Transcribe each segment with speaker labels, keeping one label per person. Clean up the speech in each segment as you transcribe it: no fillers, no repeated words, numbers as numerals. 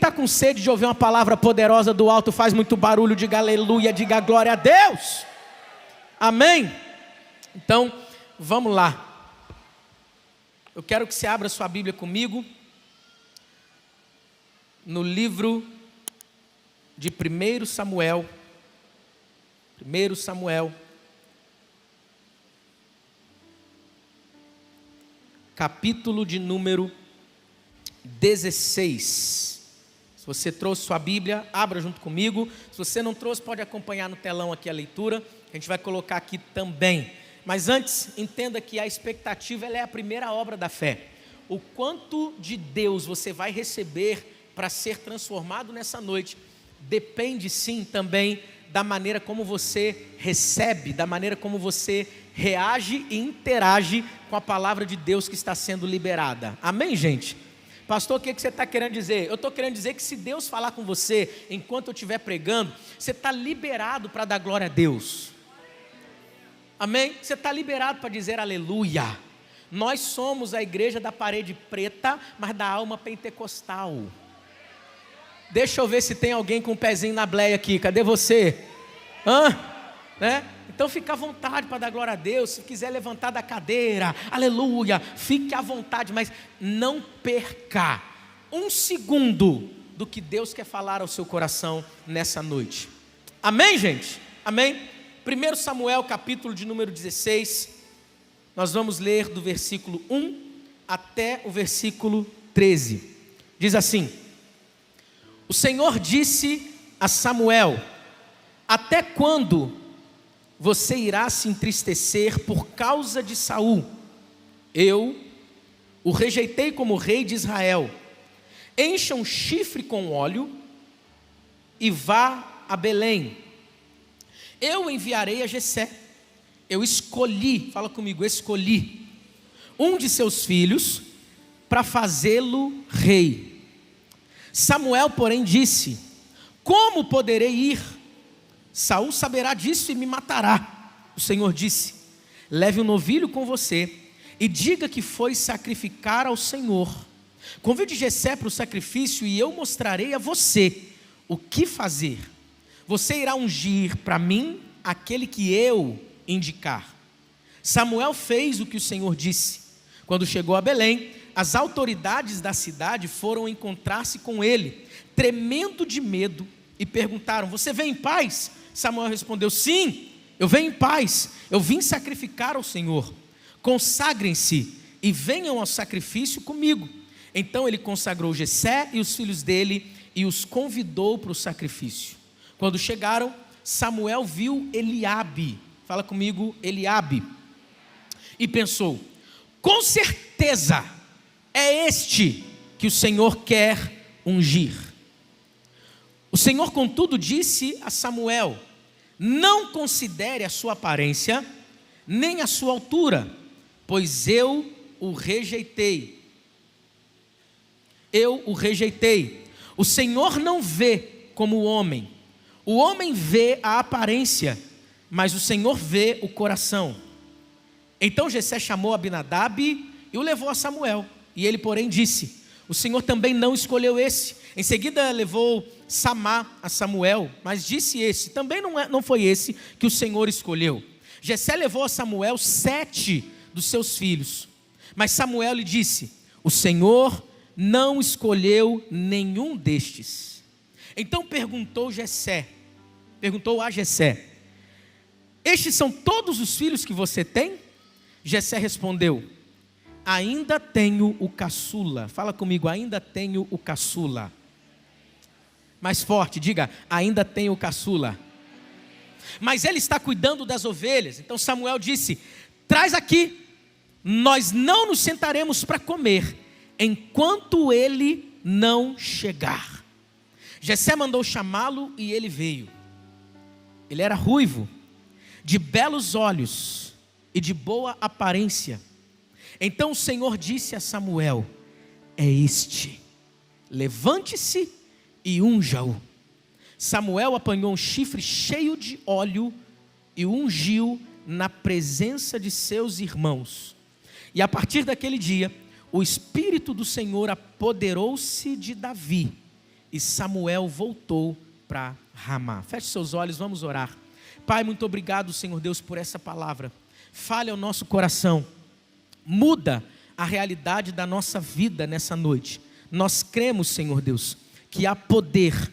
Speaker 1: está com sede de ouvir uma palavra poderosa do alto, faz muito barulho, diga aleluia, diga glória a Deus. Amém? Então, vamos lá. Eu quero que você abra sua Bíblia comigo no livro de 1 Samuel. 1 Samuel, capítulo de número 16. Se você trouxe sua Bíblia, abra junto comigo. Se você não trouxe, pode acompanhar no telão aqui a leitura, que a gente vai colocar aqui também. Mas antes, entenda que a expectativa ela é a primeira obra da fé. O quanto de Deus você vai receber para ser transformado nessa noite, depende sim também da maneira como você recebe, da maneira como você reage e interage com a palavra de Deus que está sendo liberada. Amém, gente? Pastor, o que você está querendo dizer? Eu estou querendo dizer que se Deus falar com você enquanto eu estiver pregando, você está liberado para dar glória a Deus. Amém? Você está liberado para dizer aleluia. Nós somos a igreja da parede preta, mas da alma pentecostal. Deixa eu ver se tem alguém com um pezinho na bleia aqui. Cadê você? Né? Então fica à vontade para dar glória a Deus. Se quiser levantar da cadeira, aleluia, fique à vontade, mas não perca um segundo do que Deus quer falar ao seu coração nessa noite. Amém, gente? Amém? 1 Samuel, capítulo de número 16, nós vamos ler do versículo 1 até o versículo 13. Diz assim: o Senhor disse a Samuel: até quando você irá se entristecer por causa de Saul? Eu o rejeitei como rei de Israel. Encha um chifre com óleo e vá a Belém. Eu enviarei a Jessé. Eu escolhi, fala comigo, escolhi um de seus filhos para fazê-lo rei. Samuel, porém, disse: como poderei ir? Saul saberá disso e me matará. O Senhor disse: leve um novilho com você e diga que foi sacrificar ao Senhor. Convide Jessé para o sacrifício e eu mostrarei a você o que fazer. Você irá ungir para mim aquele que eu indicar. Samuel fez o que o Senhor disse. Quando chegou a Belém, as autoridades da cidade foram encontrar-se com ele, tremendo de medo, e perguntaram: você vem em paz? Samuel respondeu: sim, eu venho em paz, eu vim sacrificar ao Senhor. Consagrem-se e venham ao sacrifício comigo. Então ele consagrou Jessé e os filhos dele e os convidou para o sacrifício. Quando chegaram, Samuel viu Eliabe, fala comigo, Eliabe, e pensou: com certeza é este que o Senhor quer ungir. O Senhor, contudo, disse a Samuel: não considere a sua aparência, nem a sua altura, pois eu o rejeitei. Eu o rejeitei. O Senhor não vê como o homem vê a aparência, mas o Senhor vê o coração. Então Jessé chamou Abinadab e o levou a Samuel. E ele, porém, disse: o Senhor também não escolheu esse. Em seguida levou Samá a Samuel, mas disse esse: também não foi esse que o Senhor escolheu. Jessé levou a Samuel 7 dos seus filhos, mas Samuel lhe disse: o Senhor não escolheu nenhum destes. Então perguntou a Jessé: estes são todos os filhos que você tem? Jessé respondeu: ainda tenho o caçula. Fala comigo, ainda tenho o caçula. Mais forte, diga: ainda tenho o caçula. Mas ele está cuidando das ovelhas. Então Samuel disse: traz aqui, nós não nos sentaremos para comer, enquanto ele não chegar. Jessé mandou chamá-lo e ele veio. Ele era ruivo, de belos olhos e de boa aparência. Então o Senhor disse a Samuel: é este, levante-se e unja-o. Samuel apanhou um chifre cheio de óleo e o ungiu na presença de seus irmãos. E a partir daquele dia, o Espírito do Senhor apoderou-se de Davi, e Samuel voltou para Ramá. Feche seus olhos, vamos orar. Pai, muito obrigado, Senhor Deus, por essa palavra. Fale ao nosso coração, muda a realidade da nossa vida nessa noite. Nós cremos, Senhor Deus, que há poder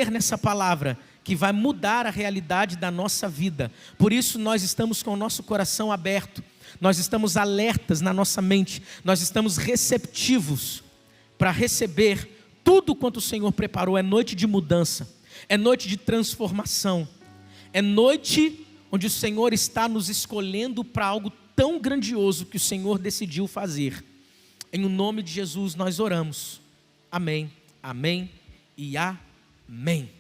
Speaker 1: nessa palavra, que vai mudar a realidade da nossa vida. Por isso nós estamos com o nosso coração aberto, nós estamos alertas na nossa mente, nós estamos receptivos para receber tudo quanto o Senhor preparou. É noite de mudança, é noite de transformação, é noite onde o Senhor está nos escolhendo para algo tão grandioso que o Senhor decidiu fazer. Em o nome de Jesus nós oramos. Amém, amém e amém.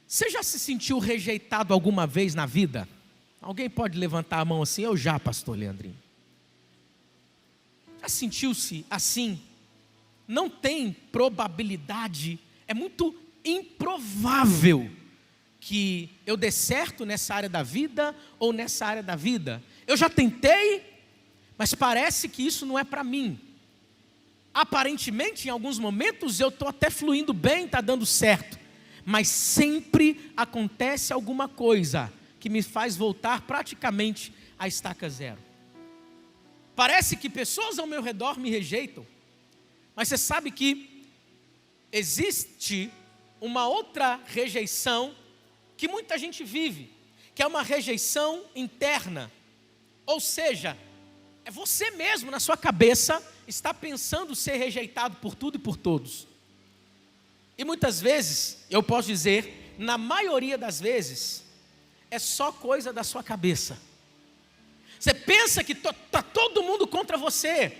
Speaker 1: Você já se sentiu rejeitado alguma vez na vida? Alguém pode levantar a mão assim? Eu já, pastor Leandrinho. Já sentiu-se assim? Não tem probabilidade, é muito improvável que eu dê certo nessa área da vida ou nessa área da vida. Eu já tentei, mas parece que isso não é para mim. Aparentemente, em alguns momentos, eu estou até fluindo bem, está dando certo. Mas sempre acontece alguma coisa que me faz voltar praticamente à estaca zero. Parece que pessoas ao meu redor me rejeitam. Mas você sabe que existe uma outra rejeição que muita gente vive, que é uma rejeição interna. Ou seja, é você mesmo na sua cabeça está pensando ser rejeitado por tudo e por todos. E muitas vezes, eu posso dizer, na maioria das vezes, é só coisa da sua cabeça. Você pensa que está todo mundo contra você.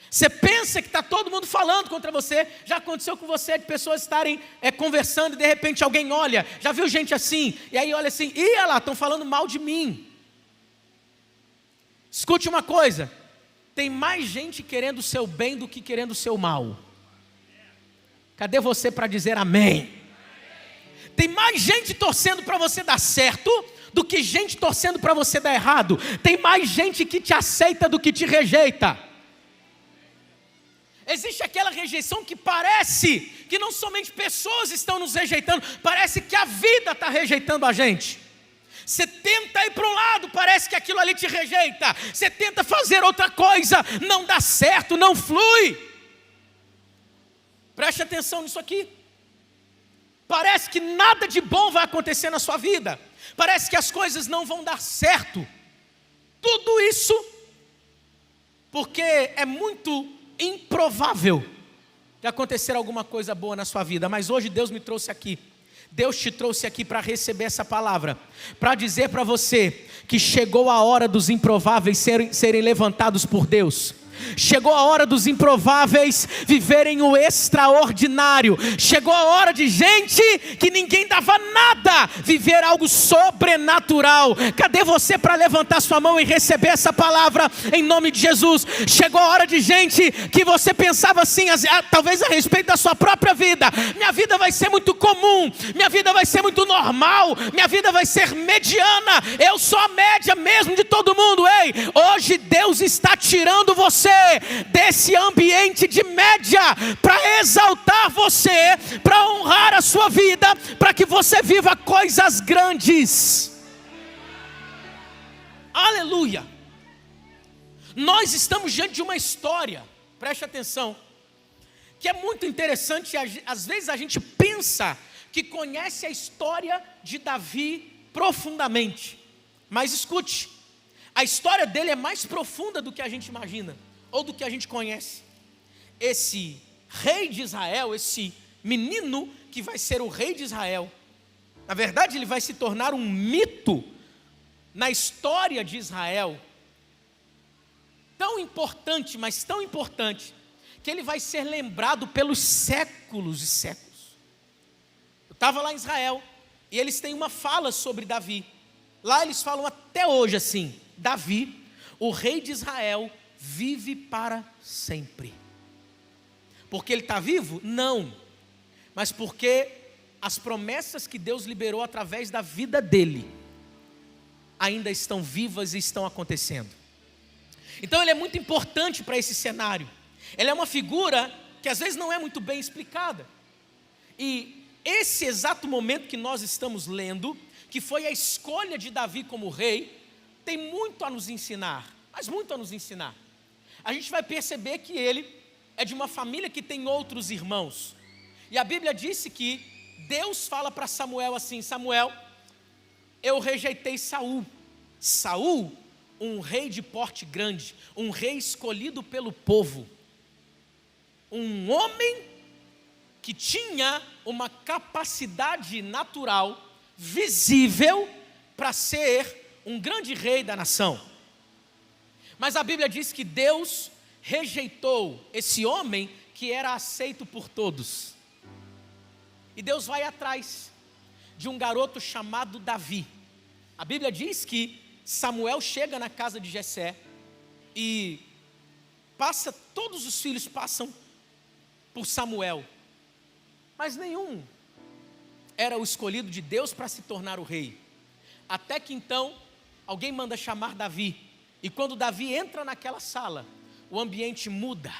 Speaker 1: Você pensa que está todo mundo falando contra você. Já aconteceu com você de pessoas estarem conversando e de repente alguém olha. Já viu gente assim? E aí olha assim, ih, olha lá, estão falando mal de mim. Escute uma coisa, tem mais gente querendo o seu bem do que querendo o seu mal. Cadê você para dizer amém? Tem mais gente torcendo para você dar certo do que gente torcendo para você dar errado. Tem mais gente que te aceita do que te rejeita. Existe aquela rejeição que parece que não somente pessoas estão nos rejeitando, parece que a vida está rejeitando a gente. Você tenta ir para um lado, parece que aquilo ali te rejeita. Você tenta fazer outra coisa, não dá certo, não flui. Preste atenção nisso aqui. Parece que nada de bom vai acontecer na sua vida. Parece que as coisas não vão dar certo. Tudo isso porque é muito improvável de acontecer alguma coisa boa na sua vida. Mas hoje Deus me trouxe aqui. Deus te trouxe aqui para receber essa palavra, para dizer para você que chegou a hora dos improváveis serem levantados por Deus. Chegou a hora dos improváveis viverem o extraordinário. Chegou a hora de gente que ninguém dava nada viver algo sobrenatural. Cadê você para levantar sua mão e receber essa palavra em nome de Jesus? Chegou a hora de gente que você pensava assim, talvez a respeito da sua própria vida. Minha vida vai ser muito comum, minha vida vai ser muito normal, minha vida vai ser mediana, eu sou a média mesmo de todo mundo. Ei, hoje Deus está tirando você desse ambiente de média para exaltar você, para honrar a sua vida, para que você viva coisas grandes. Aleluia. Nós estamos diante de uma história, preste atenção, que é muito interessante. Às vezes a gente pensa que conhece a história de Davi profundamente, mas escute, a história dele é mais profunda do que a gente imagina ou do que a gente conhece. Esse rei de Israel, esse menino que vai ser o rei de Israel, na verdade ele vai se tornar um mito na história de Israel, tão importante, mas tão importante, que ele vai ser lembrado pelos séculos e séculos. Eu estava lá em Israel, e eles têm uma fala sobre Davi. Lá eles falam até hoje assim: Davi, o rei de Israel, vive para sempre. Porque ele está vivo? Não. Mas porque as promessas que Deus liberou através da vida dele ainda estão vivas e estão acontecendo. Então ele é muito importante para esse cenário. Ele é uma figura que às vezes não é muito bem explicada. E esse exato momento que nós estamos lendo, que foi a escolha de Davi como rei, tem muito a nos ensinar, mas muito a nos ensinar. A gente vai perceber que ele é de uma família que tem outros irmãos. E a Bíblia disse que Deus fala para Samuel assim: Samuel, eu rejeitei Saul. Saul, um rei de porte grande, um rei escolhido pelo povo, um homem que tinha uma capacidade natural, visível, para ser um grande rei da nação. Mas a Bíblia diz que Deus rejeitou esse homem que era aceito por todos. E Deus vai atrás de um garoto chamado Davi. A Bíblia diz que Samuel chega na casa de Jessé e todos os filhos passam por Samuel, mas nenhum era o escolhido de Deus para se tornar o rei. Até que então alguém manda chamar Davi, e quando Davi entra naquela sala, o ambiente muda.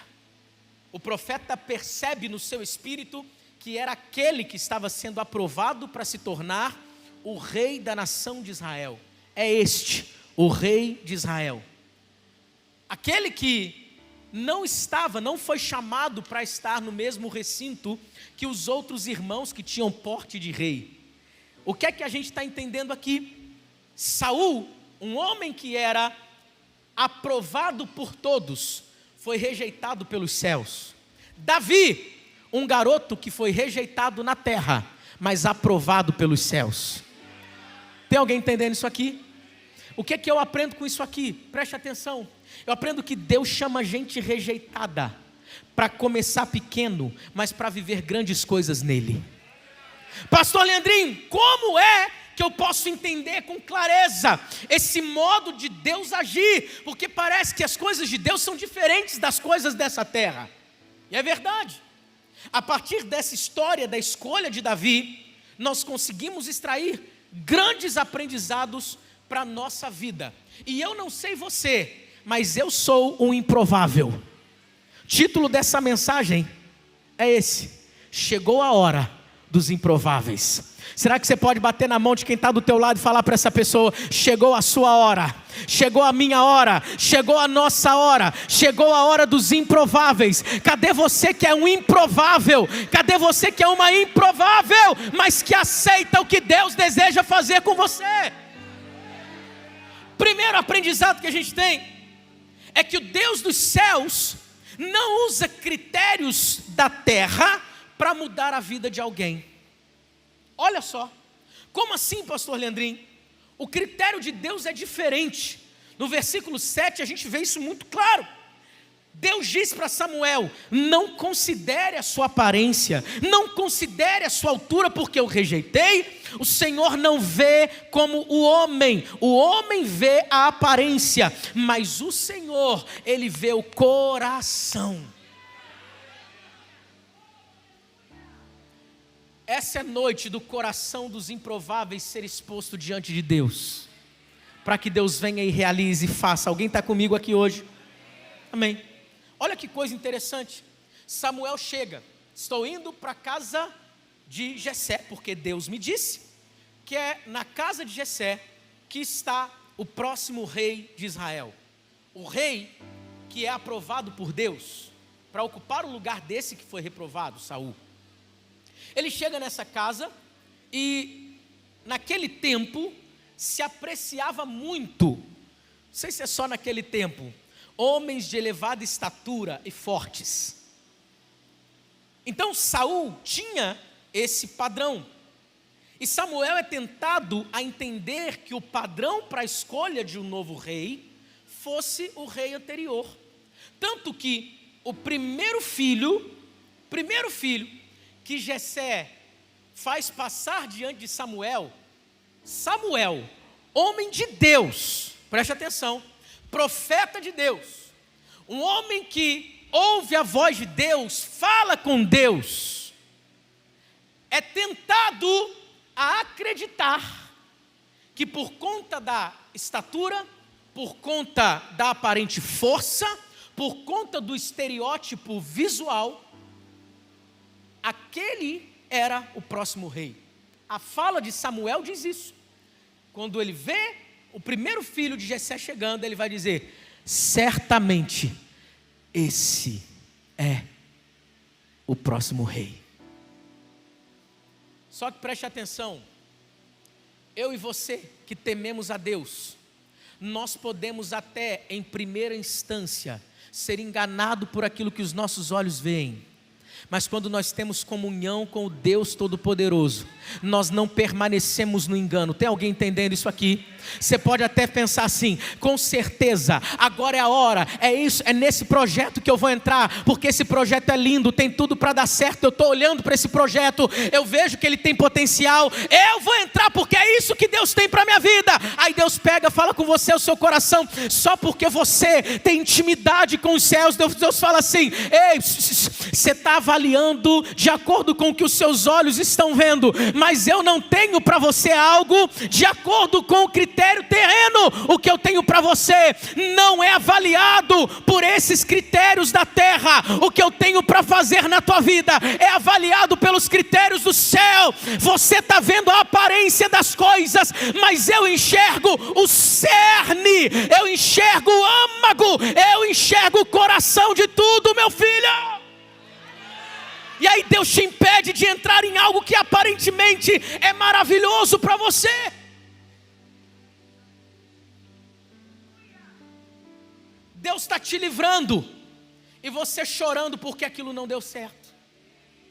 Speaker 1: O profeta percebe no seu espírito que era aquele que estava sendo aprovado para se tornar o rei da nação de Israel. É este, o rei de Israel. Aquele que não foi chamado para estar no mesmo recinto que os outros irmãos que tinham porte de rei. O que é que a gente está entendendo aqui? Saul, um homem que era aprovado por todos, foi rejeitado pelos céus. Davi, um garoto que foi rejeitado na terra, mas aprovado pelos céus. Tem alguém entendendo isso aqui? O que é que eu aprendo com isso aqui? Preste atenção. Eu aprendo que Deus chama gente rejeitada para começar pequeno, mas para viver grandes coisas nele. Pastor Leandrinho, como é que eu posso entender com clareza esse modo de Deus agir? Porque parece que as coisas de Deus são diferentes das coisas dessa terra. E é verdade. A partir dessa história da escolha de Davi, nós conseguimos extrair grandes aprendizados para a nossa vida. E eu não sei você, mas eu sou um improvável. Título dessa mensagem é esse: chegou a hora dos improváveis. Será que você pode bater na mão de quem está do teu lado e falar para essa pessoa: chegou a sua hora, chegou a minha hora, chegou a nossa hora, chegou a hora dos improváveis. Cadê você que é um improvável? Cadê você que é uma improvável, mas que aceita o que Deus deseja fazer com você? Primeiro aprendizado que a gente tem é que o Deus dos céus não usa critérios da terra para mudar a vida de alguém. Olha só, como assim, pastor Leandrinho? O critério de Deus é diferente. No versículo 7 a gente vê isso muito claro. Deus diz para Samuel: não considere a sua aparência, não considere a sua altura, porque eu rejeitei. O Senhor não vê como o homem vê a aparência, mas o Senhor, Ele vê o coração. Essa é a noite do coração dos improváveis ser exposto diante de Deus, para que Deus venha e realize e faça. Alguém está comigo aqui hoje? Amém. Olha que coisa interessante. Samuel chega: estou indo para a casa de Jessé, porque Deus me disse que é na casa de Jessé que está o próximo rei de Israel. O rei que é aprovado por Deus para ocupar o lugar desse que foi reprovado, Saul. Ele chega nessa casa e naquele tempo se apreciava muito, não sei se é só naquele tempo, homens de elevada estatura e fortes. Então Saul tinha esse padrão, e Samuel é tentado a entender que o padrão para a escolha de um novo rei fosse o rei anterior. Tanto que o primeiro filho que Jessé faz passar diante de Samuel, homem de Deus, preste atenção, profeta de Deus, um homem que ouve a voz de Deus, fala com Deus, é tentado a acreditar que por conta da estatura, por conta da aparente força, por conta do estereótipo visual, aquele era o próximo rei. A fala de Samuel diz isso. Quando ele vê o primeiro filho de Jessé chegando, ele vai dizer: certamente esse é o próximo rei. Só que preste atenção, eu e você que tememos a Deus, nós podemos até em primeira instância ser enganado por aquilo que os nossos olhos veem, mas quando nós temos comunhão com o Deus Todo-Poderoso, nós não permanecemos no engano. Tem alguém entendendo isso aqui? Você pode até pensar assim: com certeza, agora é a hora, é isso, é nesse projeto que eu vou entrar, porque esse projeto é lindo, tem tudo para dar certo, eu estou olhando para esse projeto, eu vejo que ele tem potencial, eu vou entrar porque é isso que Deus tem para a minha vida. Aí Deus pega, fala com você, o seu coração, só porque você tem intimidade com os céus, Deus fala assim: ei, você está avaliando de acordo com o que os seus olhos estão vendo, mas eu não tenho para você algo de acordo com o critério terreno. O que eu tenho para você não é avaliado por esses critérios da terra. O que eu tenho para fazer na tua vida é avaliado pelos critérios do céu. Você está vendo a aparência das coisas, mas eu enxergo o cerne, eu enxergo o âmago, eu enxergo o coração de tudo, meu filho. E aí Deus te impede de entrar em algo que aparentemente é maravilhoso para você. Deus está te livrando, e você chorando porque aquilo não deu certo.